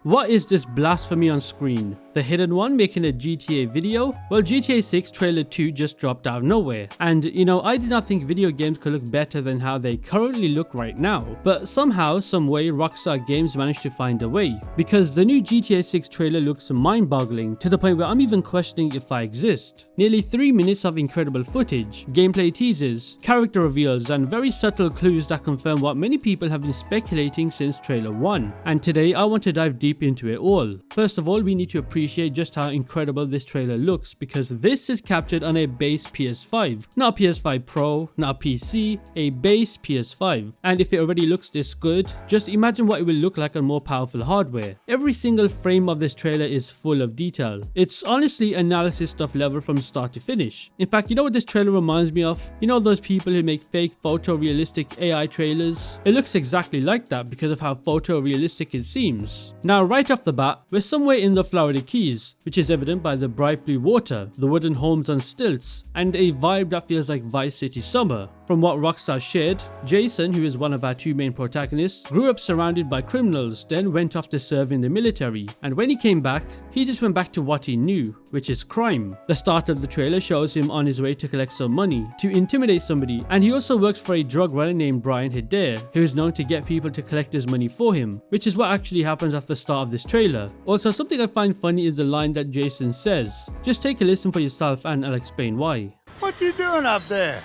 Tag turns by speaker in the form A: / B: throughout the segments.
A: What is this blasphemy on screen? The hidden one making a GTA video? Well, GTA 6 trailer 2 just dropped out of nowhere. And I did not think video games could look better than how they currently look right now. But somehow, some way, Rockstar Games managed to find a way. Because the new GTA 6 trailer looks mind-boggling to the point where I'm even questioning if I exist. Nearly 3 minutes of incredible footage, gameplay teasers, character reveals, and very subtle clues that confirm what many people have been speculating since trailer 1. And today I want to dive deep into it all. First of all, we need to appreciate just how incredible this trailer looks, because this is captured on a base PS5, not a PS5 Pro, not a PC, a base PS5. And if it already looks this good, just imagine what it will look like on more powerful hardware. Every single frame of this trailer is full of detail. It's honestly analysis stuff level from start to finish. In fact, you know what this trailer reminds me of? You know those people who make fake photorealistic AI trailers? It looks exactly like that because of how photorealistic it seems. Now, right off the bat, we're somewhere in the Florida Keys, which is evident by the bright blue water, the wooden homes on stilts, and a vibe that feels like Vice City summer. From what Rockstar shared, Jason, who is one of our two main protagonists, grew up surrounded by criminals, then went off to serve in the military, and when he came back, he just went back to what he knew, which is crime. The start of the trailer shows him on his way to collect some money, to intimidate somebody, and he also works for a drug runner named Brian Hedare, who is known to get people to collect his money for him, which is what actually happens at the start of this trailer. Also, something I find funny is the line that Jason says. Just take a listen for yourself and I'll explain why.
B: What you doing up there?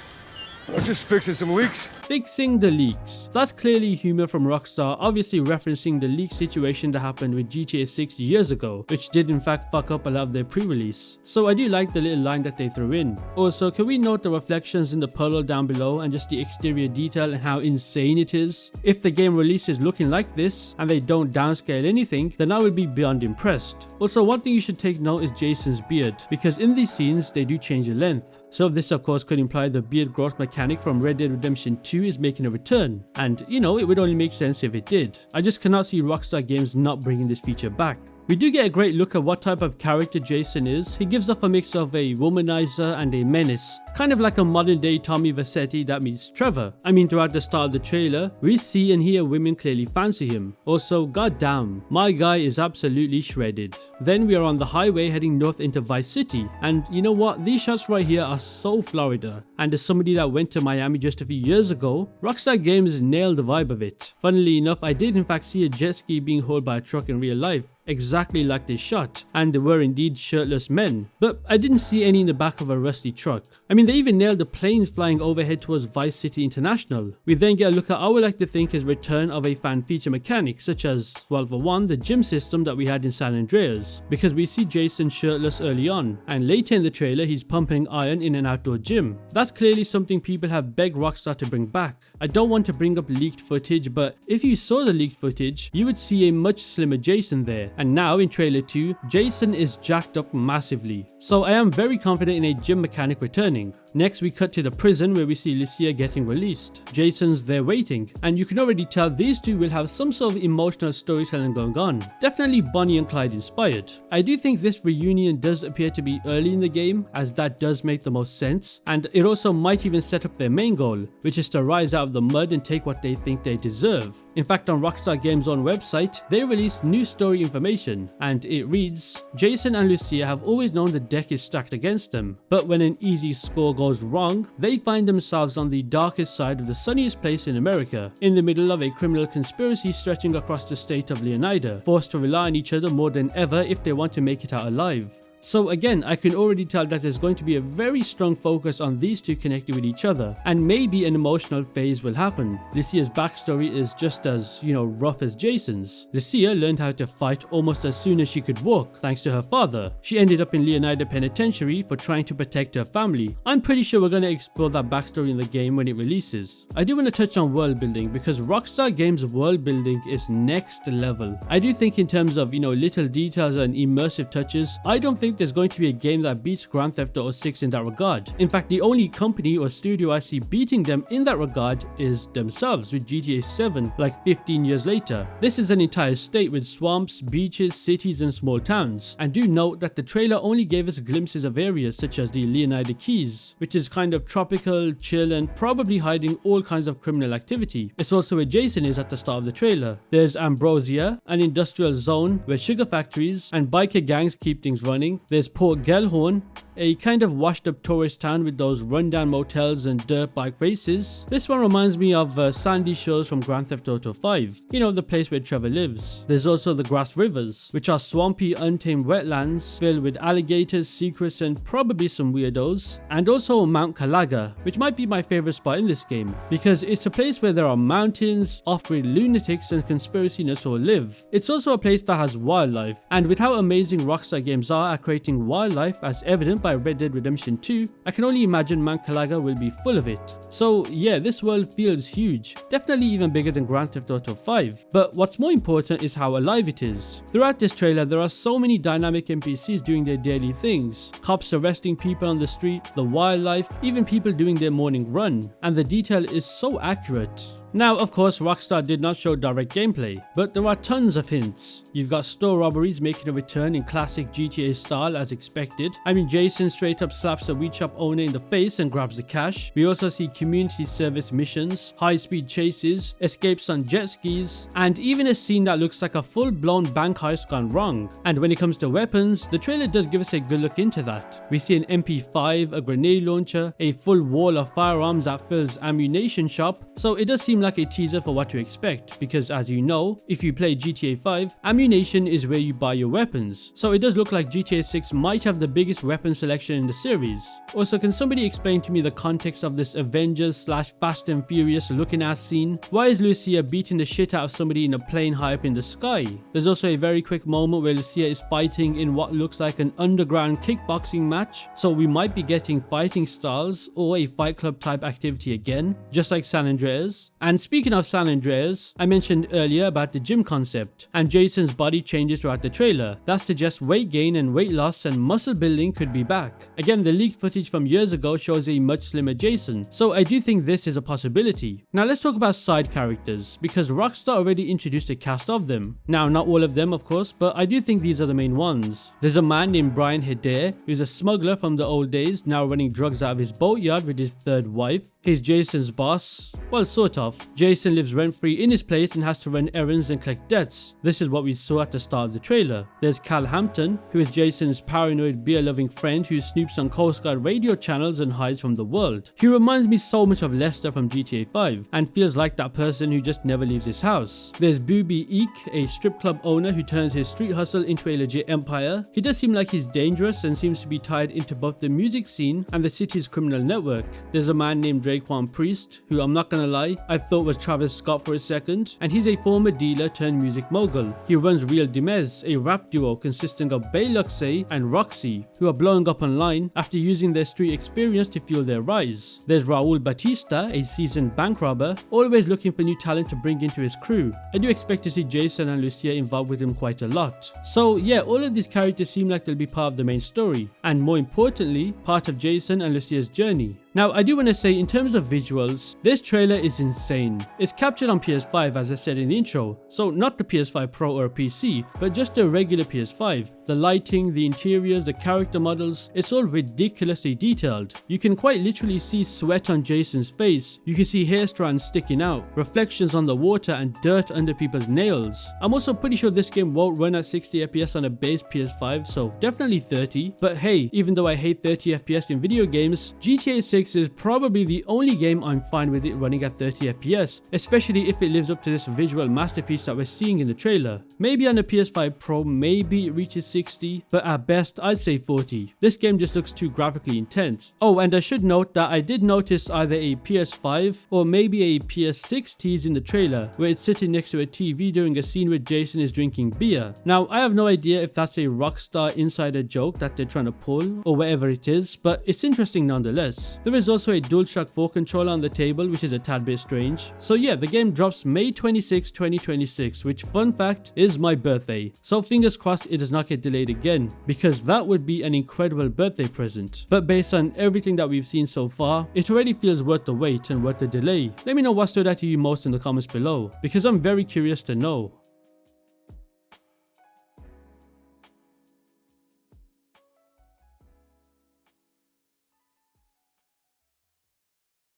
C: I'm just fixing some leaks.
A: Fixing the leaks. That's clearly humor from Rockstar, obviously referencing the leak situation that happened with GTA 6 years ago, which did in fact fuck up a lot of their pre-release. So I do like the little line that they threw in. Also, can we note the reflections in the puddle down below and just the exterior detail and how insane it is? If the game releases looking like this and they don't downscale anything, then I will be beyond impressed. Also, one thing you should take note is Jason's beard, because in these scenes they do change the length. So this of course could imply the beard growth mechanic from Red Dead Redemption 2 is making a return, and it would only make sense if it did. I just cannot see Rockstar Games not bringing this feature back. We do get a great look at what type of character Jason is. He gives off a mix of a womanizer and a menace, kind of like a modern day Tommy Vercetti that meets Trevor. I mean, throughout the start of the trailer, we see and hear women clearly fancy him. Also, goddamn, my guy is absolutely shredded. Then we are on the highway heading north into Vice City, and you know what, these shots right here are so Florida. And as somebody that went to Miami just a few years ago, Rockstar Games nailed the vibe of it. Funnily enough, I did in fact see a jet ski being hauled by a truck in real life, exactly like they shot, and they were indeed shirtless men, but I didn't see any in the back of a rusty truck. I mean, they even nailed the planes flying overhead towards Vice City International. We then get a look at I would like to think is return of a fan feature mechanic, such as, well, for one, the gym system that we had in San Andreas, because we see Jason shirtless early on, and later in the trailer he's pumping iron in an outdoor gym. That's clearly something people have begged Rockstar to bring back. I don't want to bring up leaked footage, but if you saw the leaked footage, you would see a much slimmer Jason there. And now in trailer 2, Jason is jacked up massively. So I am very confident in a gym mechanic returning. Next we cut to the prison where we see Lucia getting released. Jason's there waiting, and you can already tell these two will have some sort of emotional storytelling going on. Definitely Bonnie and Clyde inspired. I do think this reunion does appear to be early in the game, as that does make the most sense, and it also might even set up their main goal, which is to rise out of the mud and take what they think they deserve. In fact, on Rockstar Games' own website, they released new story information, and it reads, Jason and Lucia have always known the deck is stacked against them, but when an easy score goes wrong, they find themselves on the darkest side of the sunniest place in America, in the middle of a criminal conspiracy stretching across the state of Leonida, forced to rely on each other more than ever if they want to make it out alive. So again, I can already tell that there's going to be a very strong focus on these two connecting with each other, and maybe an emotional phase will happen. Lucia's backstory is just as, rough as Jason's. Lucia learned how to fight almost as soon as she could walk, thanks to her father. She ended up in Leonida Penitentiary for trying to protect her family. I'm pretty sure we're going to explore that backstory in the game when it releases. I do want to touch on world building, because Rockstar Games world building is next level. I do think in terms of, little details and immersive touches, I don't think think there's going to be a game that beats Grand Theft Auto 6 in that regard. In fact, the only company or studio I see beating them in that regard is themselves with GTA 7 like 15 years later. This is an entire state with swamps, beaches, cities and small towns. And do note that the trailer only gave us glimpses of areas such as the Leonida Keys, which is kind of tropical, chill and probably hiding all kinds of criminal activity. It's also where Jason is at the start of the trailer. There's Ambrosia, an industrial zone where sugar factories and biker gangs keep things running. There's Port Gellhorn, a kind of washed up tourist town with those rundown motels and dirt bike races. This one reminds me of Sandy Shores from Grand Theft Auto 5, you know, the place where Trevor lives. There's also the Grass Rivers, which are swampy, untamed wetlands filled with alligators, secrets and probably some weirdos. And also Mount Calaga, which might be my favorite spot in this game, because it's a place where there are mountains, off-grid lunatics and conspiracy nuts all live. It's also a place that has wildlife, and with how amazing Rockstar Games are at creating wildlife as evident by Red Dead Redemption 2, I can only imagine Mount Calaga will be full of it. So yeah, this world feels huge, definitely even bigger than Grand Theft Auto 5. But what's more important is how alive it is. Throughout this trailer, there are so many dynamic NPCs doing their daily things. Cops arresting people on the street, the wildlife, even people doing their morning run. And the detail is so accurate. Now, of course, Rockstar did not show direct gameplay, but there are tons of hints. You've got store robberies making a return in classic GTA style as expected. I mean, Jason straight up slaps the weed shop owner in the face and grabs the cash. We also see community service missions, high-speed chases, escapes on jet skis, and even a scene that looks like a full-blown bank heist gone wrong. And when it comes to weapons, the trailer does give us a good look into that. We see an MP5, a grenade launcher, a full wall of firearms that fills ammunition shop, so it does seem like a teaser for what to expect, because as you know, if you play GTA 5, ammunition is where you buy your weapons. So it does look like GTA 6 might have the biggest weapon selection in the series. Also, can somebody explain to me the context of this Avengers / Fast and Furious looking ass scene? Why is Lucia beating the shit out of somebody in a plane high up in the sky? There's also a very quick moment where Lucia is fighting in what looks like an underground kickboxing match, so we might be getting fighting styles or a Fight Club type activity again, just like San Andreas. And speaking of San Andreas, I mentioned earlier about the gym concept, and Jason's body changes throughout the trailer. That suggests weight gain and weight loss and muscle building could be back. Again, the leaked footage from years ago shows a much slimmer Jason, so I do think this is a possibility. Now let's talk about side characters, because Rockstar already introduced a cast of them. Now, not all of them of course, but I do think these are the main ones. There's a man named Brian Hedare, who's a smuggler from the old days, now running drugs out of his boatyard with his third wife. He's Jason's boss. Well, sort of. Jason lives rent-free in his place and has to run errands and collect debts. This is what we saw at the start of the trailer. There's Cal Hampton, who is Jason's paranoid beer-loving friend who snoops on Coast Guard radio channels and hides from the world. He reminds me so much of Lester from GTA 5 and feels like that person who just never leaves his house. There's Booby Eek, a strip club owner who turns his street hustle into a legit empire. He does seem like he's dangerous and seems to be tied into both the music scene and the city's criminal network. There's a man named Raekwon Priest, who I'm not gonna lie, I thought was Travis Scott for a second, and he's a former dealer turned music mogul. He runs Real Dimez, a rap duo consisting of Bay Luxay and Roxy, who are blowing up online after using their street experience to fuel their rise. There's Raul Batista, a seasoned bank robber, always looking for new talent to bring into his crew. I do expect to see Jason and Lucia involved with him quite a lot. So yeah, all of these characters seem like they'll be part of the main story, and more importantly, part of Jason and Lucia's journey. Now, I do want to say, in terms of visuals, this trailer is insane. It's captured on PS5 as I said in the intro, so not the PS5 Pro or PC, but just the regular PS5. The lighting, the interiors, the character models, it's all ridiculously detailed. You can quite literally see sweat on Jason's face, you can see hair strands sticking out, reflections on the water and dirt under people's nails. I'm also pretty sure this game won't run at 60 FPS on a base PS5, so definitely 30. But hey, even though I hate 30 FPS in video games, GTA 6 is probably the only game I'm fine with it running at 30 FPS, especially if it lives up to this visual masterpiece that we're seeing in the trailer. Maybe on a PS5 Pro, maybe it reaches 60, but at best I'd say 40. This game just looks too graphically intense. Oh, and I should note that I did notice either a PS5 or maybe a PS6 tease in the trailer, where it's sitting next to a TV during a scene where Jason is drinking beer. Now, I have no idea if that's a Rockstar insider joke that they're trying to pull or whatever it is, but it's interesting nonetheless. The There is also a DualShock 4 controller on the table, which is a tad bit strange. So yeah, the game drops May 26, 2026, which, fun fact, is my birthday. So fingers crossed it does not get delayed again, because that would be an incredible birthday present. But based on everything that we've seen so far, it already feels worth the wait and worth the delay. Let me know what stood out to you most in the comments below, because I'm very curious to know.